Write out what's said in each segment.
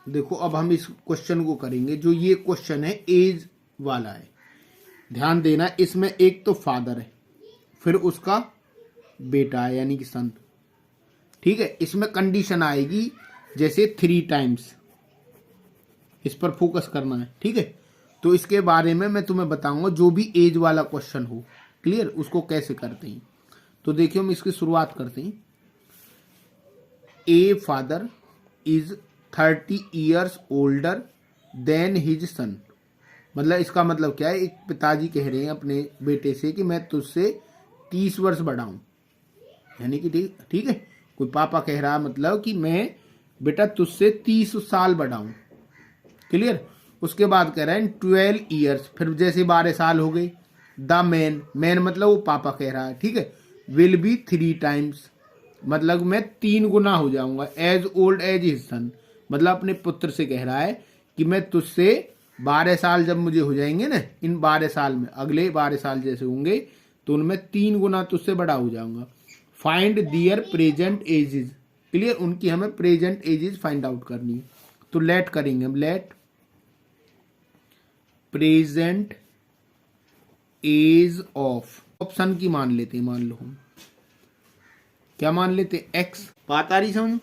देखो अब हम इस क्वेश्चन को करेंगे। जो ये क्वेश्चन है एज वाला है, ध्यान देना। इसमें एक तो फादर है, फिर उसका बेटा है यानी कि सन। ठीक है, इसमें कंडीशन आएगी जैसे 3 टाइम्स, इस पर फोकस करना है। ठीक है, तो इसके बारे में मैं तुम्हें बताऊंगा जो भी एज वाला क्वेश्चन हो, क्लियर, उसको कैसे करते हैं। तो देखिए हम इसकी शुरुआत करते हैं। A father is 30 years older than his son. मतलब इसका मतलब क्या है, एक पिताजी कह रहे हैं अपने बेटे से कि मैं तुझसे 30 वर्ष बड़ा हूं, यानी कि ठीक है, कोई पापा कह रहा मतलब कि मैं बेटा तुझसे 30 साल बड़ा हूं, क्लियर। उसके बाद कह रहा है 12 ईयर्स, फिर जैसे 12 साल हो गए। द मैन मतलब वो पापा कह रहा है, ठीक है। विल बी 3 टाइम्स, मतलब मैं 3 गुना हो जाऊंगा। As old as his son, मतलब अपने पुत्र से कह रहा है कि मैं तुझसे 12 साल जब मुझे हो जाएंगे ना, इन 12 साल में, अगले 12 साल जैसे होंगे तो उनमें 3 गुना तुझसे बड़ा हो जाऊंगा। फाइंड दियर प्रेजेंट एजेस, क्लियर, उनकी हमें प्रेजेंट एजेस फाइंड आउट करनी है। तो लेट करेंगे हम, let present age of, option की मान लेते हैं, मान लो हम क्या मान लेते हैं, एक्स। बात आ रही समझ?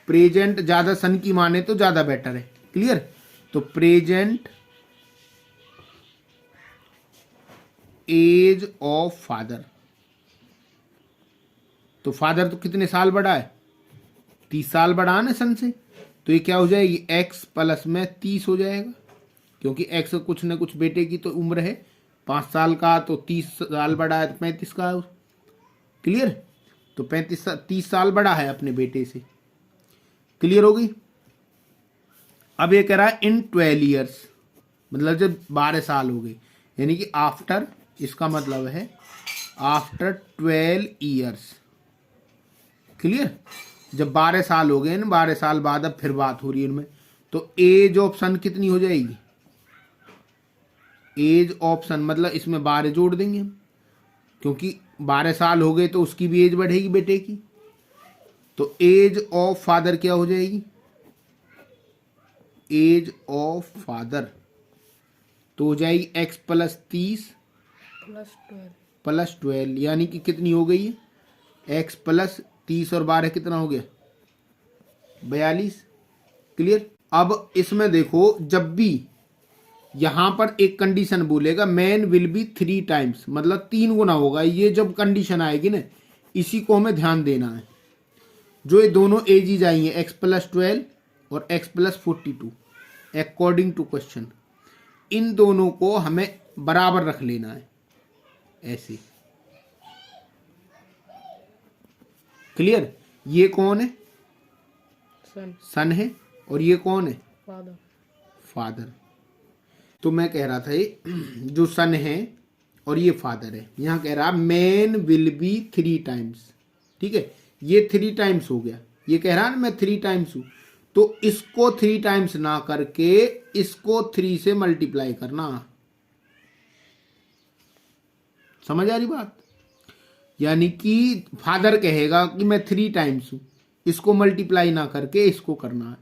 प्रेजेंट ज्यादा सन की माने तो ज्यादा बेटर है, क्लियर। तो प्रेजेंट एज ऑफ फादर, तो फादर तो कितने साल बड़ा है, 30 साल बड़ा है ना सन से। तो ये क्या हो जाएगी, एक्स प्लस में 30 हो जाएगा, क्योंकि एक्स कुछ न कुछ बेटे की तो उम्र है, 5 साल का, तो 30 साल बड़ा है तो 35 का, क्लियर। तो 30 साल बड़ा है अपने बेटे से, क्लियर हो गई। अब ये कह रहा है इन 12 ईयर्स, मतलब जब 12 साल हो गए, यानी कि आफ्टर, इसका मतलब है आफ्टर 12 ईयर्स, क्लियर। जब 12 साल हो गए ना, 12 साल बाद अब फिर बात हो रही है इनमें, तो एज ऑप्शन कितनी हो जाएगी, एज ऑप्शन मतलब इसमें 12 जोड़ देंगे हम, क्योंकि 12 साल हो गए तो उसकी भी एज बढ़ेगी बेटे की। तो एज ऑफ फादर क्या हो जाएगी, एज ऑफ फादर तो हो जाएगी एक्स प्लस 30 प्लस 12, यानी कि कितनी हो गई है, एक्स प्लस 30 और 12 कितना हो गया, 42, क्लियर। अब इसमें देखो, जब भी यहां पर एक कंडीशन बोलेगा मैन विल बी 3 टाइम्स, मतलब 3 गुना होगा, ये जब कंडीशन आएगी ना, इसी को हमें ध्यान देना है। जो ये दोनों एजीज आई हैं, एक्स प्लस 12 और x plus 42, according to question, इन दोनों को हमें बराबर रख लेना है ऐसे, क्लियर। ये कौन है, सन है, और ये कौन है, फादर। तो मैं कह रहा था ये जो सन है और ये फादर है, यहां कह रहा मैन विल बी 3 टाइम्स, ठीक है। ये 3 टाइम्स हो गया, ये कह रहा है ना मैं 3 टाइम्स हूं, तो इसको 3 टाइम्स ना करके इसको 3 से मल्टीप्लाई करना, समझ आ रही बात। यानी कि फादर कहेगा कि मैं 3 टाइम्स हूं, इसको मल्टीप्लाई ना करके इसको करना है,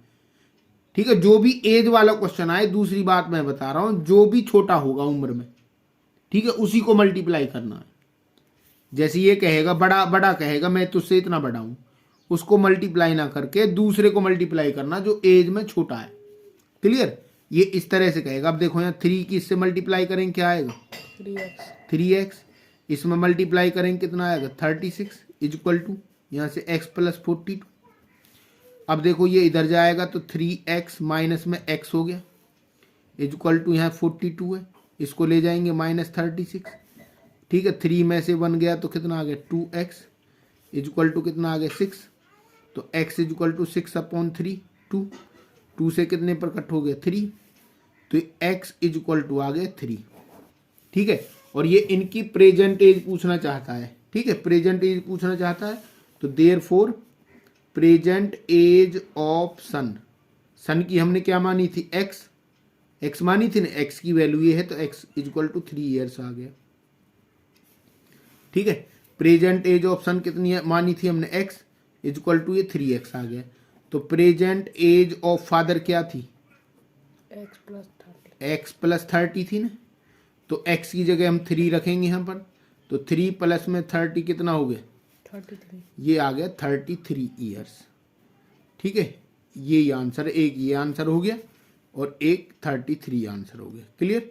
ठीक है। जो भी एज वाला क्वेश्चन आए, दूसरी बात मैं बता रहा हूं, जो भी छोटा होगा उम्र में, ठीक है, उसी को मल्टीप्लाई करना है। जैसे ये कहेगा, बड़ा बड़ा कहेगा मैं तुझसे इतना बड़ा हूं, उसको मल्टीप्लाई ना करके दूसरे को मल्टीप्लाई करना जो एज में छोटा है, क्लियर। ये इस तरह से कहेगा। अब देखो यहाँ 3 की इससे मल्टीप्लाई करेंगे क्या आएगा, 3x, इसमें मल्टीप्लाई करेंगे कितना आएगा, 36 इक्वल टू यहाँ से x प्लस 42। अब देखो ये इधर जाएगा तो 3x माइनस में x हो गया, इक्वल टू यहाँ 42 है, इसको ले जाएंगे माइनस 36, ठीक है। 3 में से 1 गया तो कितना आ गया, 2x इक्वल टू कितना आ गया, 6। तो x इक्वल टू 6/3, 2 से कितने पर कट हो गया, 3, तो x इक्वल टू आ गया 3, ठीक है। और ये इनकी प्रेजेंट एज पूछना चाहता है, ठीक है, प्रेजेंट एज पूछना चाहता है। तो देयरफॉर प्रेजेंट एज ऑफ सन, सन की हमने क्या मानी थी, एक्स मानी थी ना, एक्स की वैल्यू ये है, तो एक्स इक्वल टू 3 ईयर्स आ गया, ठीक है। प्रेजेंट एज ऑफ सन कितनी है मानी थी हमने, एक्स इक्वल टू ये 3x आ गया। तो प्रेजेंट एज ऑफ फादर क्या थी? x+30 थी ना। तो x की जगह हम 3 रखेंगे यहाँ पर, तो 3 प्लस में 30 कितना हो गया? 33। ये आ गया 33 ईयर्स। ठीक है, ये आंसर, एक ये आंसर हो गया और एक 33 आंसर हो गया। क्लियर?